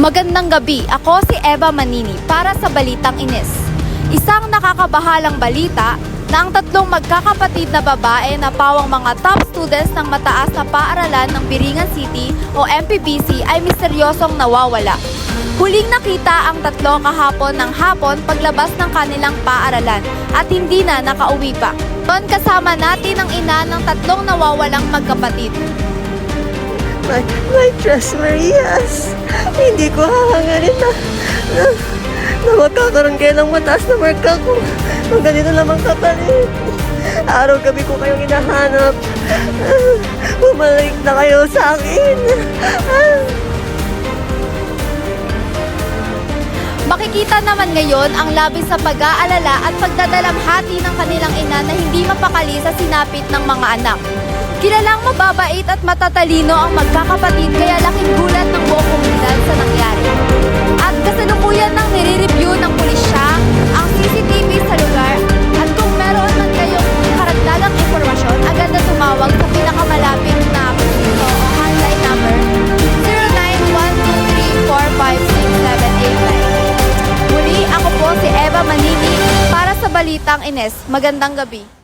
Magandang gabi, ako si Eva Manini para sa Balitang Ines. Isang nakakabahalang balita na ang tatlong magkakapatid na babae na pawang mga top students ng mataas na paaralan ng Biringan City o MPBC ay misteryosong nawawala. Huling nakita ang tatlo kahapon ng hapon paglabas ng kanilang paaralan at hindi na nakauwi pa. Doon kasama natin ang ina ng tatlong nawawalang magkapatid. My Tres Marias, hindi ko hahangarin na magkakaroon kayo ng mataas na marka ko. Kung ganito lamang kapalit. Araw-gabi ko kayong hinahanap. Bumalik na kayo sa akin. Makikita naman ngayon ang labis sa pag-aalala at pagdadalamhati ng kanilang ina na hindi mapakali sa sinapit ng mga anak. Kilalang mababait at matatalino ang magkakapatid kaya laking gulat ng buong komunidad sa nangyari. At kasalukuyan nang nire-review ng pulisya ang CCTV sa lugar at kung meron man kayong karagdagang impormasyon, agad na tumawag sa pinakamalapit na kusino o hotline number 0912345678. Muli, ako po si Eva Manini para sa Balitang Ines. Magandang gabi.